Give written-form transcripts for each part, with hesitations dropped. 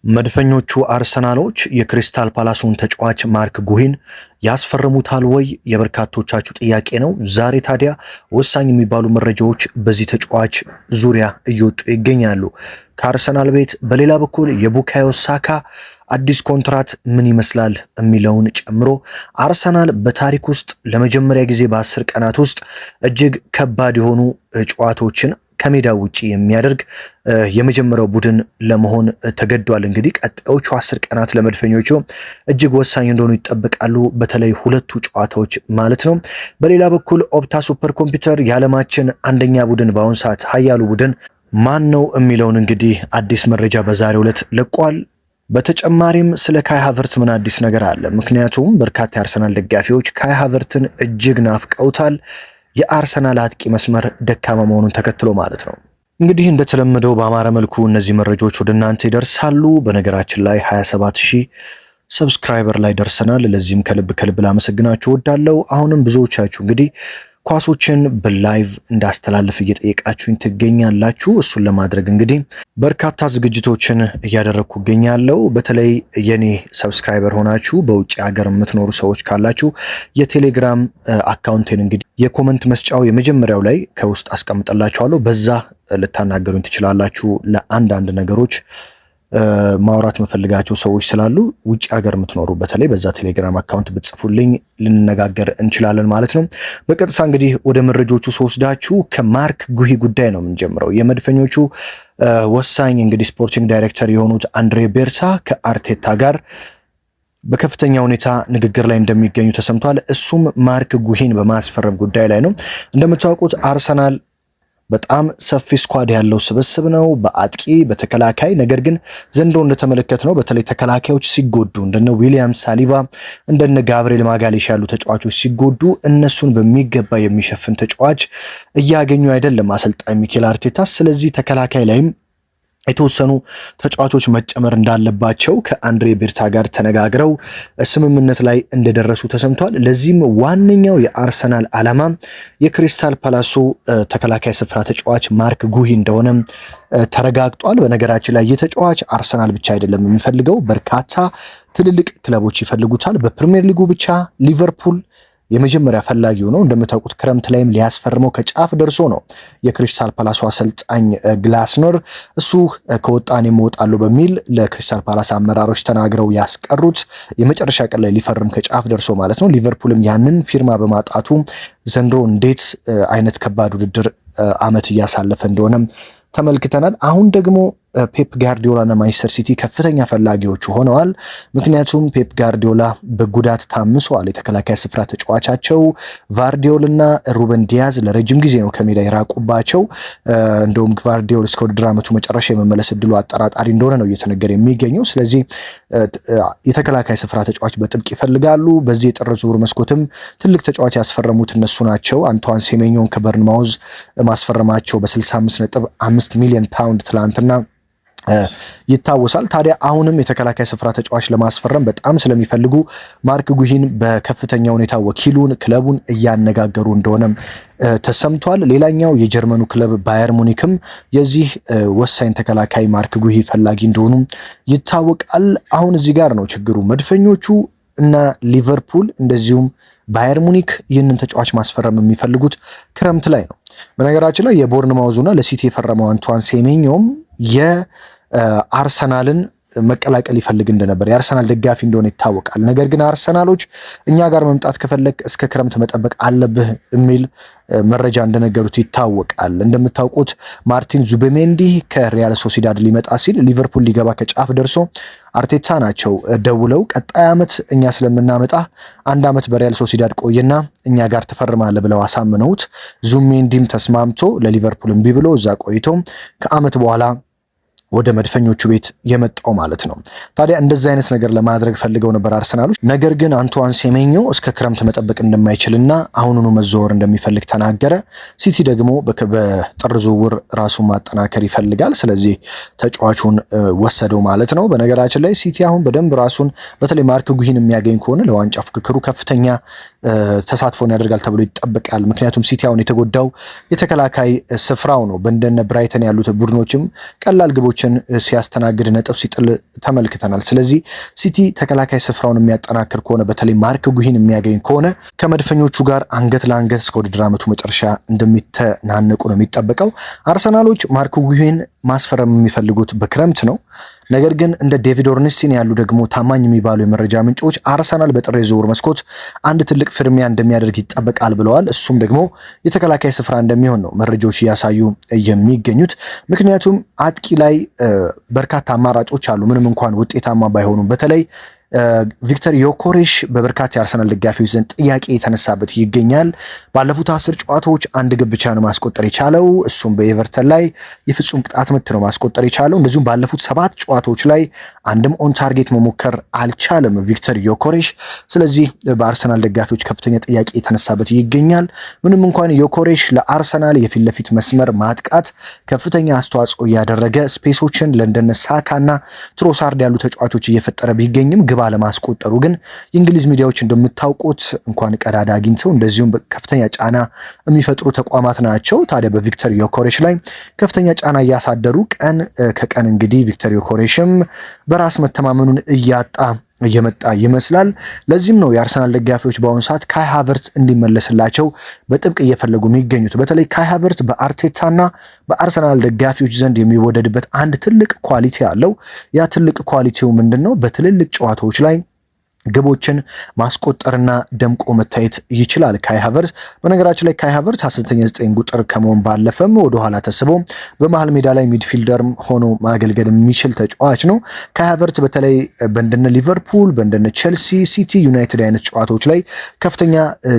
መድፈኞቹ አርሰናሎች የክሪስታል ፓላሱን ተጫዋች ማርክ ጉሂን ያስፈርሙታል ወይ? የበርካቶቻችሁ ጥያቄ ነው። ዛሬ ታዲያ ወሳኝ የሚባሉ መረጃዎች በዚህ ተጫዋች ዙሪያ እየወጡ ይገኛሉ ከአርሰናል ቤት። በሌላ በኩል የቡካዮ ሳካ አዲስ ኮንትራት ምን ይመስላል የሚለውን ጨምሮ አርሰናል በታሪክ ውስጥ ለመጀመሪያ ጊዜ በ10 ቀናት ውስጥ እጅግ ከባድ የሆኑ ጨዋታዎችን ከሜዳ ውጪ የሚያደርግ የመጀመሪያው ቡድን ለመሆን ተገዷል። እንግዲህ ቀጣዮቹ 10 ቀናት ለመድፈኞቹ እጅግ ወሳኝ እንደሆኑ ይጠበቃሉ። በተለይ ሁለቱ ጨዋታዎች ማለት ነው። በሌላ በኩል ኦፕታ ሱፐር ኮምፒውተር የዓለማችን አንደኛ ቡድን በአሁኑ ሰዓት ኃያሉ ቡድን ማን ነው የሚለውን እንግዲህ አዲስ መረጃ በዛሬው ዕለት ለቋል። በተጨማሪም ስለ ካይ ሃቨርትዝ ምን አዲስ ነገር አለ? ምክንያቱም በርካታ የአርሰናል ደጋፊዎች ካይ ሃቨርትዝን እጅግ ናፍቀውታል። የአርሰናል አጥቂ መስመር ደካማ መሆኑን ተከትሎ ማለት ነው። እንግዲህ እንደተለመደው በአማረ መልኩ እነዚህ መረጃዎች ወደ እናንተ ይደርሳሉ። በነገራችን ላይ 27000 ሰብስክራይበር ላይ ደርሰናል። ለዚህም ከልብ ላመሰግናችሁ እወዳለሁ። አሁንም ብዙዎቻችሁ እንግዲህ ኳሶችን በላይቭ እንዳስተላልፍ እየጠየቃችሁኝ ትገኛላችሁ። እሱን ለማድረግ እንግዲህ በርካታ ዝግጅቶችን እያደረግኩ እገኛለሁ። በተለይ የኔ ሰብስክራይበር ሆናችሁ በውጭ ሀገር የምትኖሩ ሰዎች ካላችሁ የቴሌግራም አካውንቴን እንግዲህ የኮመንት መስጫው የመጀመሪያው ላይ ከውስጥ አስቀምጠላችኋለሁ። በዛ ልታናገሩኝ ትችላላችሁ። ለአንዳንድ ነገሮች ማውራት መፈልጋቸው ሰዎች ስላሉ ውጭ ሀገር የምትኖሩ በተለይ በዛ ቴሌግራም አካውንት ብትጽፉልኝ ልንነጋገር እንችላለን ማለት ነው። በቀጥታ እንግዲህ ወደ መረጃዎቹ ስወስዳችሁ ከማርክ ጉሂ ጉዳይ ነው የምንጀምረው። የመድፈኞቹ ወሳኝ እንግዲህ ስፖርቲንግ ዳይሬክተር የሆኑት አንድሬ ቤርሳ ከአርቴታ ጋር በከፍተኛ ሁኔታ ንግግር ላይ እንደሚገኙ ተሰምቷል። እሱም ማርክ ጉሂን በማስፈረም ጉዳይ ላይ ነው። እንደምታውቁት አርሰናል በጣም ሰፊ ስኳድ ያለው ስብስብ ነው፣ በአጥቂ በተከላካይ። ነገር ግን ዘንድሮ እንደተመለከት ነው በተለይ ተከላካዮች ሲጎዱ እንደነ ዊሊያም ሳሊባ እንደነ ጋብሪኤል ማጋሌሽ ያሉ ተጫዋቾች ሲጎዱ እነሱን በሚገባ የሚሸፍን ተጫዋች እያገኙ አይደለም አሰልጣኝ ሚኬል አርቴታ። ስለዚህ ተከላካይ ላይም የተወሰኑ ተጫዋቾች መጨመር እንዳለባቸው ከአንድሬ ቤርሳ ጋር ተነጋግረው ስምምነት ላይ እንደደረሱ ተሰምቷል። ለዚህም ዋነኛው የአርሰናል ዓላማ የክሪስታል ፓላሱ ተከላካይ ስፍራ ተጫዋች ማርክ ጉሂ እንደሆነ ተረጋግጧል። በነገራችን ላይ የተጫዋች አርሰናል ብቻ አይደለም የሚፈልገው፣ በርካታ ትልልቅ ክለቦች ይፈልጉታል። በፕሪሚየር ሊጉ ብቻ ሊቨርፑል የመጀመሪያ ፈላጊው ነው። እንደምታውቁት ክረምት ላይም ሊያስፈርመው ከጫፍ ደርሶ ነው የክሪስታል ፓላሱ አሰልጣኝ ግላስነር እሱ ከወጣን እወጣለሁ በሚል ለክሪስታል ፓላስ አመራሮች ተናግረው ያስቀሩት የመጨረሻ ቀን ላይ ሊፈርም ከጫፍ ደርሶ ማለት ነው። ሊቨርፑልም ያንን ፊርማ በማጣቱ ዘንድሮ እንዴት አይነት ከባድ ውድድር አመት እያሳለፈ እንደሆነም ተመልክተናል። አሁን ደግሞ ፔፕ ጋርዲዮላ እና ማንቸስተር ሲቲ ከፍተኛ ፈላጊዎቹ ሆነዋል። ምክንያቱም ፔፕ ጋርዲዮላ በጉዳት ታምሰዋል። የተከላካይ ስፍራ ተጫዋቻቸው ቫርዲዮል እና ሩበን ዲያዝ ለረጅም ጊዜ ነው ከሜዳ የራቁባቸው። እንደውም ቫርዲዮል እስከ ውድድር ዓመቱ መጨረሻ የመመለስ እድሉ አጠራጣሪ እንደሆነ ነው እየተነገረ የሚገኘው። ስለዚህ የተከላካይ ስፍራ ተጫዋች በጥብቅ ይፈልጋሉ። በዚህ የጥር ዝውውር መስኮትም ትልቅ ተጫዋች ያስፈረሙት እነሱ ናቸው። አንቷን ሴሜኞን ከበርንማውዝ ማስፈረማቸው በ65.5 ሚሊዮን ፓውንድ ትላንትና ይታወሳል። ታዲያ አሁንም የተከላካይ ስፍራ ተጫዋች ለማስፈረም በጣም ስለሚፈልጉ ማርክ ጉሂን በከፍተኛ ሁኔታ ወኪሉን ክለቡን እያነጋገሩ እንደሆነ ተሰምቷል። ሌላኛው የጀርመኑ ክለብ ባየር ሙኒክም የዚህ ወሳኝ ተከላካይ ማርክ ጉሂ ፈላጊ እንደሆኑ ይታወቃል። አሁን እዚህ ጋር ነው ችግሩ። መድፈኞቹ እና ሊቨርፑል እንደዚሁም ባየር ሙኒክ ይህንን ተጫዋች ማስፈረም የሚፈልጉት ክረምት ላይ ነው። በነገራችን ላይ የቦርንማውዙና ለሲቲ የፈረመው አንቷን ሴሜኞም የአርሰናልን መቀላቀል ይፈልግ እንደነበር የአርሰናል ደጋፊ እንደሆነ ይታወቃል። ነገር ግን አርሰናሎች እኛ ጋር መምጣት ከፈለግ እስከ ክረምት መጠበቅ አለብህ የሚል መረጃ እንደነገሩት ይታወቃል። እንደምታውቁት ማርቲን ዙቤሜንዲ ከሪያል ሶሲዳድ ሊመጣ ሲል ሊቨርፑል ሊገባ ከጫፍ ደርሶ አርቴታ ናቸው ደውለው ቀጣይ ዓመት እኛ ስለምናመጣ 1 ዓመት በሪያል ሶሲዳድ ቆይና እኛ ጋር ትፈርማለህ ብለው አሳምነውት ዙቤሜንዲም ተስማምቶ ለሊቨርፑል እምቢ ብሎ እዛ ቆይቶ ከዓመት በኋላ ወደ መድፈኞቹ ቤት የመጣው ማለት ነው። ታዲያ እንደዚህ አይነት ነገር ለማድረግ ፈልገው ነበር አርሰናሎች። ነገር ግን አንቷን ሴሜኞ እስከ ክረምት መጠበቅ እንደማይችልና አሁኑኑ መዘዋወር እንደሚፈልግ ተናገረ። ሲቲ ደግሞ በጥር ዝውውር ራሱን ማጠናከር ይፈልጋል። ስለዚህ ተጫዋቹን ወሰደው ማለት ነው። በነገራችን ላይ ሲቲ አሁን በደንብ ራሱን በተለይ ማርክ ጉሂን የሚያገኝ ከሆነ ለዋንጫ ፍክክሩ ከፍተኛ ተሳትፎን ያደርጋል ተብሎ ይጠበቃል። ምክንያቱም ሲቲ አሁን የተጎዳው የተከላካይ ስፍራው ነው። በእንደነ ብራይተን ያሉት ቡድኖችም ቀላል ግቦች ጨዋታዎችን ሲያስተናግድ ነጥብ ሲጥል ተመልክተናል። ስለዚህ ሲቲ ተከላካይ ስፍራውን የሚያጠናክር ከሆነ በተለይ ማርክ ጉሂን የሚያገኝ ከሆነ ከመድፈኞቹ ጋር አንገት ለአንገት እስከ ውድድር ዓመቱ መጨረሻ እንደሚተናነቁ ነው የሚጠበቀው። አርሰናሎች ማርክ ጉሂን ማስፈረም የሚፈልጉት በክረምት ነው። ነገር ግን እንደ ዴቪድ ኦርንስቲን ያሉ ደግሞ ታማኝ የሚባሉ የመረጃ ምንጮች አርሰናል በጥር የዝውውር መስኮት አንድ ትልቅ ፍርሚያ እንደሚያደርግ ይጠበቃል ብለዋል። እሱም ደግሞ የተከላካይ ስፍራ እንደሚሆን ነው መረጃዎች እያሳዩ የሚገኙት። ምክንያቱም አጥቂ ላይ በርካታ አማራጮች አሉ፣ ምንም እንኳን ውጤታማ ባይሆኑም። በተለይ ቪክተር ዮኮሬሽ በበርካታ የአርሰናል ደጋፊዎች ዘንድ ጥያቄ የተነሳበት ይገኛል። ባለፉት 10 ጨዋታዎች አንድ ግብ ብቻ ነው ማስቆጠር የቻለው፣ እሱም በኤቨርተን ላይ የፍጹም ቅጣት ምት ነው ማስቆጠር የቻለው። እንደዚሁም ባለፉት 7 ጨዋታዎች ላይ አንድም ኦን ታርጌት መሞከር አልቻለም ቪክተር ዮኮሬሽ። ስለዚህ በአርሰናል ደጋፊዎች ከፍተኛ ጥያቄ የተነሳበት ይገኛል። ምንም እንኳን ዮኮሬሽ ለአርሰናል የፊት ለፊት መስመር ማጥቃት ከፍተኛ አስተዋጽኦ እያደረገ ስፔሶችን ለእንደነ ሳካና ትሮሳርድ ያሉ ተጫዋቾች እየፈጠረ ቢገኝም ግብ ለማስቆጠሩ ግን የእንግሊዝ ሚዲያዎች እንደምታውቁት እንኳን ቀዳዳ አግኝተው እንደዚሁም ከፍተኛ ጫና የሚፈጥሩ ተቋማት ናቸው። ታዲያ በቪክተር ዮኮሬሽ ላይ ከፍተኛ ጫና እያሳደሩ ቀን ከቀን እንግዲህ ቪክተር ዮኮሬሽም በራስ መተማመኑን እያጣ እየመጣ ይመስላል። ለዚህም ነው የአርሰናል ደጋፊዎች በአሁኑ ሰዓት ካይ ሃቨርትዝ እንዲመለስላቸው በጥብቅ እየፈለጉ የሚገኙት። በተለይ ካይ ሃቨርትዝ በአርቴታና በአርሰናል ደጋፊዎች ዘንድ የሚወደድበት አንድ ትልቅ ኳሊቲ አለው። ያ ትልቅ ኳሊቲው ምንድነው? በትልልቅ ጨዋታዎች ላይ ግቦችን ማስቆጠርና ደምቆ መታየት ይችላል ካይ ሃቨርትዝ። በነገራችን ላይ ካይ ሃቨርትዝ 9 ቁጥር ከመሆን ባለፈም ወደኋላ ተስቦ በመሃል ሜዳ ላይ ሚድፊልደር ሆኖ ማገልገል የሚችል ተጫዋች ነው። ካይ ሃቨርትዝ በተለይ በእንደነ ሊቨርፑል፣ በእንደነ ቼልሲ፣ ሲቲ ዩናይትድ አይነት ጨዋታዎች ላይ ከፍተኛ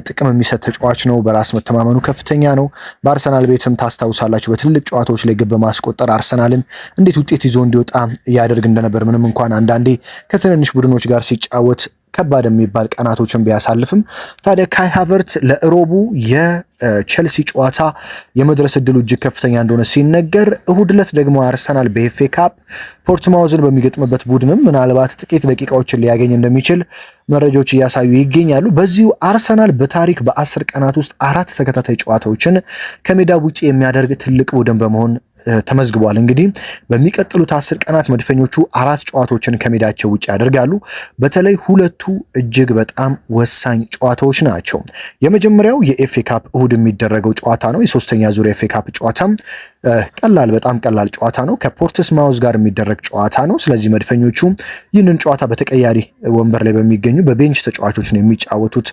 ጥቅም የሚሰጥ ተጫዋች ነው። በራስ መተማመኑ ከፍተኛ ነው። በአርሰናል ቤትም ታስታውሳላችሁ በትልልቅ ጨዋታዎች ላይ ግብ በማስቆጠር አርሰናልን እንዴት ውጤት ይዞ እንዲወጣ ያደርግ እንደነበር። ምንም እንኳን አንዳንዴ ከትንንሽ ቡድኖች ጋር ሲጫወት ከባድ የሚባል ቀናቶችን ቢያሳልፍም ታዲያ ካይ ሃቨርትዝ ለሮቡ የቼልሲ ጨዋታ የመድረስ እድሉ እጅግ ከፍተኛ እንደሆነ ሲነገር፣ እሁድ ዕለት ደግሞ አርሰናል በኤፍኤ ካፕ ፖርትማውዝን በሚገጥምበት ቡድንም ምናልባት ጥቂት ደቂቃዎችን ሊያገኝ እንደሚችል መረጃዎች እያሳዩ ይገኛሉ። በዚሁ አርሰናል በታሪክ በ10 ቀናት ውስጥ 4 ተከታታይ ጨዋታዎችን ከሜዳ ውጪ የሚያደርግ ትልቅ ቡድን በመሆን ተመዝግቧል። እንግዲህ በሚቀጥሉት 10 ቀናት መድፈኞቹ 4 ጨዋታዎችን ከሜዳቸው ውጪ ያደርጋሉ። በተለይ ሁለቱ እጅግ በጣም ወሳኝ ጨዋታዎች ናቸው። የመጀመሪያው የኤፍኤ ካፕ እሁድ የሚደረገው ጨዋታ ነው። የሶስተኛ ዙር የኤፍኤ ካፕ ጨዋታ በጣም ቀላል ጨዋታ ነው። ከፖርትስማውዝ ጋር የሚደረግ ጨዋታ ነው። ስለዚህ መድፈኞቹ ይህንን ጨዋታ በተቀያሪ ወንበር ላይ በሚገኙ በቤንች ተጫዋቾች ነው የሚጫወቱት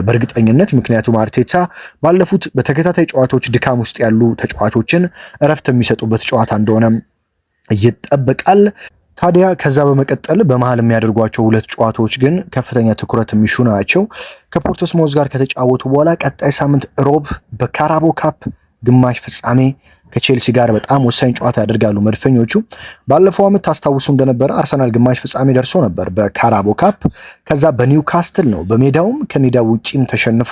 በእርግጠኝነት። ምክንያቱም አርቴታ ባለፉት በተከታታይ ጨዋታዎች ድካም ውስጥ ያሉ ተጫዋቾችን እረፍት የሚሰጡበት ጨዋታ እንደሆነ ይጠበቃል። ታዲያ ከዛ በመቀጠል በመሃል የሚያደርጓቸው 2 ጨዋታዎች ግን ከፍተኛ ትኩረት የሚሹ ናቸው። ከፖርትስማውዝ ጋር ከተጫወቱ በኋላ ቀጣይ ሳምንት ሮብ በካራቦ ካፕ ግማሽ ፍጻሜ ከቼልሲ ጋር በጣም ወሳኝ ጨዋታ ያደርጋሉ መድፈኞቹ። ባለፈው ዓመት ታስታውሱ እንደነበረ አርሰናል ግማሽ ፍጻሜ ደርሶ ነበር በካራቦ ካፕ። ከዛ በኒውካስትል ነው በሜዳውም ከሜዳው ውጪም ተሸንፎ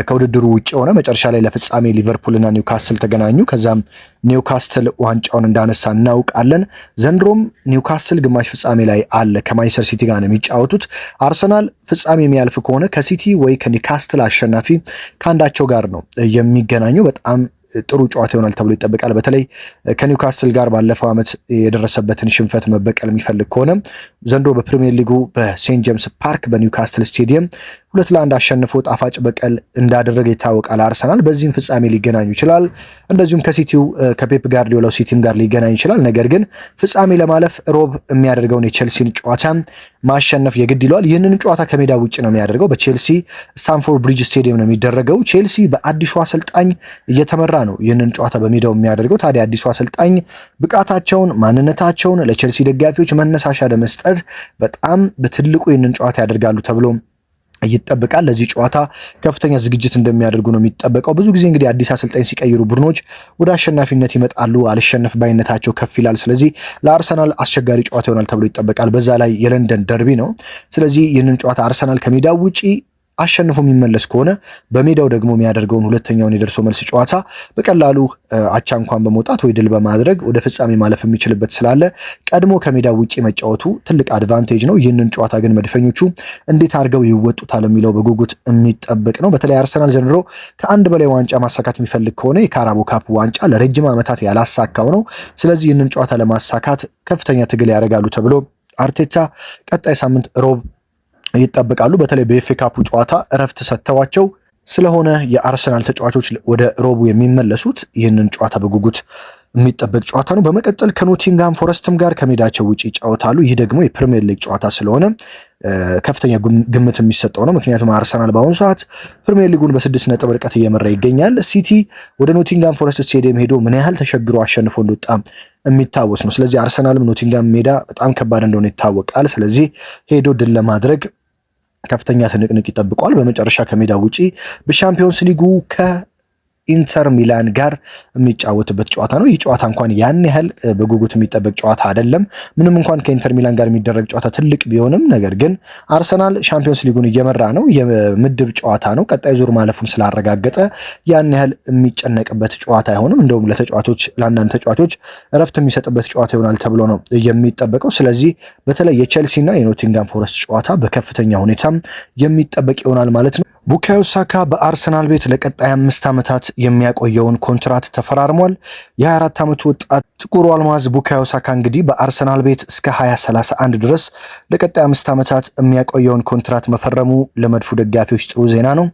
ከውድድሩ ውጪ ሆነ። መጨረሻ ላይ ለፍጻሜ ሊቨርፑልና ኒውካስትል ተገናኙ። ከዛም ኒውካስትል ዋንጫውን እንዳነሳ እናውቃለን። ዘንድሮም ኒውካስትል ግማሽ ፍጻሜ ላይ አለ፣ ከማንቸስተር ሲቲ ጋር ነው የሚጫወቱት። አርሰናል ፍጻሜ የሚያልፍ ከሆነ ከሲቲ ወይ ከኒውካስትል አሸናፊ ከአንዳቸው ጋር ነው የሚገናኘው። በጣም ጥሩ ጨዋታ ይሆናል ተብሎ ይጠበቃል። በተለይ ከኒውካስትል ጋር ባለፈው ዓመት የደረሰበትን ሽንፈት መበቀል የሚፈልግ ከሆነ ዘንድሮ በፕሪሚየር ሊጉ በሴንት ጄምስ ፓርክ በኒውካስትል ስቴዲየም 2-1 አሸንፎ ጣፋጭ በቀል እንዳደረገ ይታወቃል። አርሰናል በዚህም ፍጻሜ ሊገናኙ ይችላል። እንደዚሁም ከሲቲው ከፔፕ ጋርዲዮላው ሲቲም ጋር ሊገናኝ ይችላል። ነገር ግን ፍጻሜ ለማለፍ ሮብ የሚያደርገውን የቼልሲን ጨዋታ ማሸነፍ የግድ ይለዋል። ይህንን ጨዋታ ከሜዳ ውጭ ነው የሚያደርገው። በቼልሲ ስታንፎርድ ብሪጅ ስቴዲየም ነው የሚደረገው። ቼልሲ በአዲሱ አሰልጣኝ እየተመራ ነው ይህንን ጨዋታ በሜዳው የሚያደርገው። ታዲያ አዲሱ አሰልጣኝ ብቃታቸውን፣ ማንነታቸውን ለቼልሲ ደጋፊዎች መነሳሻ ለመስጠት በጣም በትልቁ ይህንን ጨዋታ ያደርጋሉ ተብሎ ይጠበቃል። ለዚህ ጨዋታ ከፍተኛ ዝግጅት እንደሚያደርጉ ነው የሚጠበቀው። ብዙ ጊዜ እንግዲህ አዲስ አሰልጣኝ ሲቀይሩ ቡድኖች ወደ አሸናፊነት ይመጣሉ፣ አልሸነፍ ባይነታቸው ከፍ ይላል። ስለዚህ ለአርሰናል አስቸጋሪ ጨዋታ ይሆናል ተብሎ ይጠበቃል። በዛ ላይ የለንደን ደርቢ ነው። ስለዚህ ይህንን ጨዋታ አርሰናል ከሜዳው ውጪ አሸንፎ የሚመለስ ከሆነ በሜዳው ደግሞ የሚያደርገውን ሁለተኛውን የደርሶ መልስ ጨዋታ በቀላሉ አቻ እንኳን በመውጣት ወይ ድል በማድረግ ወደ ፍጻሜ ማለፍ የሚችልበት ስላለ ቀድሞ ከሜዳው ውጪ መጫወቱ ትልቅ አድቫንቴጅ ነው። ይህንን ጨዋታ ግን መድፈኞቹ እንዴት አድርገው ይወጡታል የሚለው በጉጉት የሚጠበቅ ነው። በተለይ አርሰናል ዘንድሮ ከአንድ በላይ ዋንጫ ማሳካት የሚፈልግ ከሆነ የካራቦ ካፕ ዋንጫ ለረጅም ዓመታት ያላሳካው ነው። ስለዚህ ይህንን ጨዋታ ለማሳካት ከፍተኛ ትግል ያደርጋሉ ተብሎ አርቴታ ቀጣይ ሳምንት ሮብ ይጠበቃሉ። በተለይ በኤፍኤ ካፑ ጨዋታ እረፍት ሰጥተዋቸው ስለሆነ የአርሰናል ተጫዋቾች ወደ ሮቡ የሚመለሱት ይህንን ጨዋታ በጉጉት የሚጠበቅ ጨዋታ ነው። በመቀጠል ከኖቲንጋም ፎረስትም ጋር ከሜዳቸው ውጪ ይጫወታሉ። ይህ ደግሞ የፕሪሚየር ሊግ ጨዋታ ስለሆነ ከፍተኛ ግምት የሚሰጠው ነው። ምክንያቱም አርሰናል በአሁኑ ሰዓት ፕሪሚየር ሊጉን በ6 ነጥብ ርቀት እየመራ ይገኛል። ሲቲ ወደ ኖቲንጋም ፎረስት ስቴዲየም ሄዶ ምን ያህል ተሸግሮ አሸንፎ እንደወጣ የሚታወስ ነው። ስለዚህ አርሰናልም ኖቲንጋም ሜዳ በጣም ከባድ እንደሆነ ይታወቃል። ስለዚህ ሄዶ ድል ለማድረግ ከፍተኛ ትንቅንቅ ይጠብቋል። በመጨረሻ ከሜዳ ውጪ በሻምፒዮንስ ሊጉ ኢንተር ሚላን ጋር የሚጫወትበት ጨዋታ ነው። ይህ ጨዋታ እንኳን ያን ያህል በጉጉት የሚጠበቅ ጨዋታ አይደለም። ምንም እንኳን ከኢንተር ሚላን ጋር የሚደረግ ጨዋታ ትልቅ ቢሆንም ነገር ግን አርሰናል ሻምፒዮንስ ሊጉን እየመራ ነው። የምድብ ጨዋታ ነው። ቀጣይ ዙር ማለፉን ስላረጋገጠ ያን ያህል የሚጨነቅበት ጨዋታ አይሆንም። እንደውም ለአንዳንድ ተጫዋቾች እረፍት የሚሰጥበት ጨዋታ ይሆናል ተብሎ ነው የሚጠበቀው። ስለዚህ በተለይ የቼልሲና የኖቲንጋም ፎረስት ጨዋታ በከፍተኛ ሁኔታ የሚጠበቅ ይሆናል ማለት ነው። ቡካዮ ሳካ በአርሰናል ቤት ለቀጣይ 5 ዓመታት የሚያቆየውን ኮንትራት ተፈራርሟል። የ24 ዓመቱ ወጣት ጥቁሩ አልማዝ ቡካዮ ሳካ እንግዲህ በአርሰናል ቤት እስከ 2031 ድረስ ለቀጣይ 5 ዓመታት የሚያቆየውን ኮንትራት መፈረሙ ለመድፉ ደጋፊዎች ጥሩ ዜና ነው።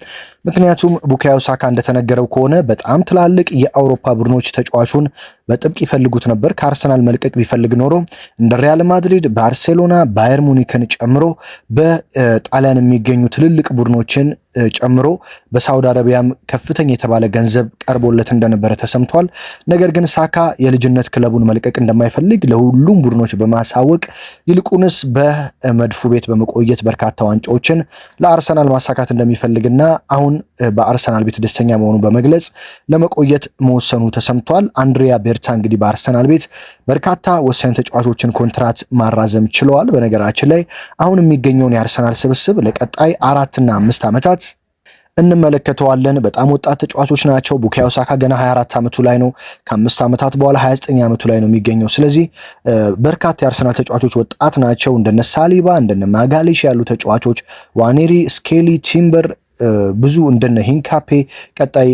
ምክንያቱም ቡካዮ ሳካ እንደተነገረው ከሆነ በጣም ትላልቅ የአውሮፓ ቡድኖች ተጫዋቹን በጥብቅ ይፈልጉት ነበር። ከአርሰናል መልቀቅ ቢፈልግ ኖሮ እንደ ሪያል ማድሪድ፣ ባርሴሎና፣ ባየር ሙኒክን ጨምሮ በጣሊያን የሚገኙ ትልልቅ ቡድኖችን ጨምሮ በሳውዲ አረቢያም ከፍተኛ የተባለ ገንዘብ ቀርቦለት እንደነበረ ተሰምቷል። ነገር ግን ሳካ የልጅነት ክለቡን መልቀቅ እንደማይፈልግ ለሁሉም ቡድኖች በማሳወቅ ይልቁንስ በመድፉ ቤት በመቆየት በርካታ ዋንጫዎችን ለአርሰናል ማሳካት እንደሚፈልግና አሁን በአርሰናል ቤት ደስተኛ መሆኑን በመግለጽ ለመቆየት መወሰኑ ተሰምቷል። አንድሪያ ቤርታ እንግዲህ በአርሰናል ቤት በርካታ ወሳኝ ተጫዋቾችን ኮንትራት ማራዘም ችለዋል። በነገራችን ላይ አሁን የሚገኘውን የአርሰናል ስብስብ ለቀጣይ 4 እና 5 ዓመታት እንመለከተዋለን። በጣም ወጣት ተጫዋቾች ናቸው። ቡካዮ ሳካ ገና 24 ዓመቱ ላይ ነው። ከ5 ዓመታት በኋላ 29 ዓመቱ ላይ ነው የሚገኘው። ስለዚህ በርካታ የአርሰናል ተጫዋቾች ወጣት ናቸው። እንደነ ሳሊባ፣ እንደነ ማጋሌሽ ያሉ ተጫዋቾች፣ ዋኔሪ፣ ስኬሊ፣ ቲምበር፣ ብዙ እንደነ ሂንካፔ ቀጣይ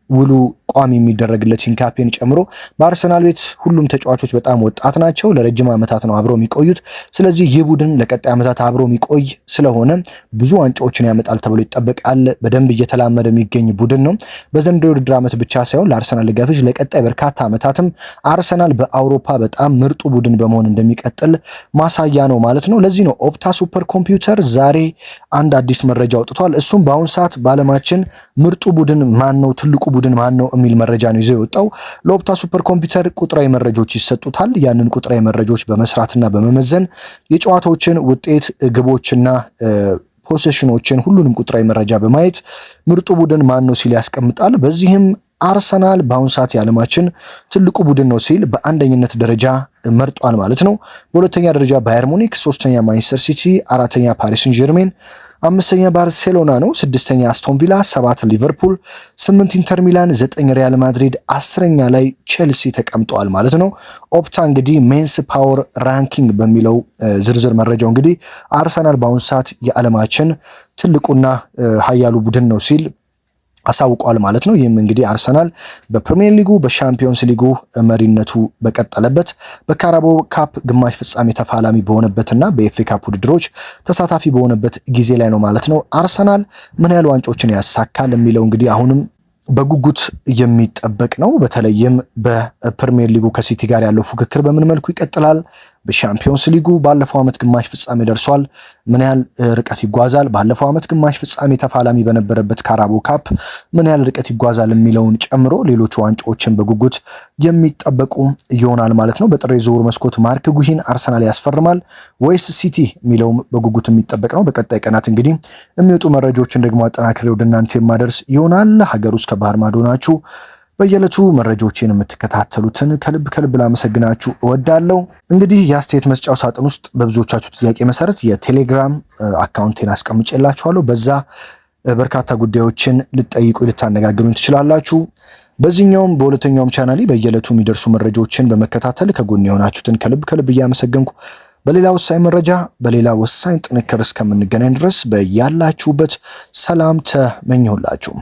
ውሉ ቋሚ የሚደረግለት ሂንካፔን ጨምሮ በአርሰናል ቤት ሁሉም ተጫዋቾች በጣም ወጣት ናቸው። ለረጅም ዓመታት ነው አብረው የሚቆዩት። ስለዚህ ይህ ቡድን ለቀጣይ ዓመታት አብረው የሚቆይ ስለሆነ ብዙ ዋንጫዎችን ያመጣል ተብሎ ይጠበቃል። በደንብ እየተላመደ የሚገኝ ቡድን ነው። በዘንድሮ የውድድር ዓመት ብቻ ሳይሆን ለአርሰናል ደጋፊዎች ለቀጣይ በርካታ ዓመታትም አርሰናል በአውሮፓ በጣም ምርጡ ቡድን በመሆን እንደሚቀጥል ማሳያ ነው ማለት ነው። ለዚህ ነው ኦፕታ ሱፐር ኮምፒውተር ዛሬ አንድ አዲስ መረጃ አውጥቷል። እሱም በአሁኑ ሰዓት በዓለማችን ምርጡ ቡድን ማን ነው፣ ትልቁ ቡድን ማን ነው የሚል መረጃ ነው ይዞ የወጣው። ለኦፕታ ሱፐር ኮምፒውተር ቁጥራዊ መረጃዎች ይሰጡታል። ያንን ቁጥራዊ መረጃዎች በመስራትና በመመዘን የጨዋታዎችን ውጤት፣ ግቦችና ፖሴሽኖችን ሁሉንም ቁጥራዊ መረጃ በማየት ምርጡ ቡድን ማን ነው ሲል ያስቀምጣል። በዚህም አርሰናል በአሁኑ ሰዓት የዓለማችን ትልቁ ቡድን ነው ሲል በአንደኝነት ደረጃ መርጧል ማለት ነው። በሁለተኛ ደረጃ ባየር ሙኒክ፣ ሶስተኛ ማንቸስተር ሲቲ፣ አራተኛ ፓሪስ ሴን ጀርሜን፣ አምስተኛ ባርሴሎና ነው፣ ስድስተኛ አስቶን ቪላ፣ 7 ሊቨርፑል፣ 8 ኢንተር ሚላን፣ 9 ሪያል ማድሪድ፣ 10ኛ ላይ ቼልሲ ተቀምጠዋል ማለት ነው። ኦፕታ እንግዲህ ሜንስ ፓወር ራንኪንግ በሚለው ዝርዝር መረጃው እንግዲህ አርሰናል በአሁኑ ሰዓት የዓለማችን ትልቁና ኃያሉ ቡድን ነው ሲል አሳውቋል ማለት ነው። ይህም እንግዲህ አርሰናል በፕሪሚየር ሊጉ በሻምፒዮንስ ሊጉ መሪነቱ በቀጠለበት በካራቦ ካፕ ግማሽ ፍጻሜ ተፋላሚ በሆነበትና በኤፍኤ ካፕ ውድድሮች ተሳታፊ በሆነበት ጊዜ ላይ ነው ማለት ነው። አርሰናል ምን ያህል ዋንጫዎችን ያሳካል የሚለው እንግዲህ አሁንም በጉጉት የሚጠበቅ ነው። በተለይም በፕሪሚየር ሊጉ ከሲቲ ጋር ያለው ፉክክር በምን መልኩ ይቀጥላል? በሻምፒዮንስ ሊጉ ባለፈው ዓመት ግማሽ ፍጻሜ ደርሷል። ምን ያህል ርቀት ይጓዛል? ባለፈው ዓመት ግማሽ ፍጻሜ ተፋላሚ በነበረበት ካራቦ ካፕ ምን ያህል ርቀት ይጓዛል የሚለውን ጨምሮ ሌሎች ዋንጫዎችን በጉጉት የሚጠበቁ ይሆናል ማለት ነው። በጥር የዝውውር መስኮት ማርክ ጉሂን አርሰናል ያስፈርማል ወይስ ሲቲ የሚለውም በጉጉት የሚጠበቅ ነው። በቀጣይ ቀናት እንግዲህ የሚወጡ መረጃዎችን ደግሞ አጠናክሬ ወደ እናንተ የማደርስ ይሆናል። ሀገር ውስጥ ከባህር ማዶ ናችሁ በየዕለቱ መረጃዎችን የምትከታተሉትን ከልብ ላመሰግናችሁ እወዳለሁ። እንግዲህ የአስተያየት መስጫው ሳጥን ውስጥ በብዙዎቻችሁ ጥያቄ መሰረት የቴሌግራም አካውንቴን አስቀምጬላችኋለሁ። በዛ በርካታ ጉዳዮችን ልትጠይቁ ልታነጋግሩኝ ትችላላችሁ። በዚህኛውም በሁለተኛውም ቻናሌ በየዕለቱ የሚደርሱ መረጃዎችን በመከታተል ከጎን የሆናችሁትን ከልብ እያመሰገንኩ በሌላ ወሳኝ መረጃ በሌላ ወሳኝ ጥንክር እስከምንገናኝ ድረስ በያላችሁበት ሰላም ተመኘሁላችሁ።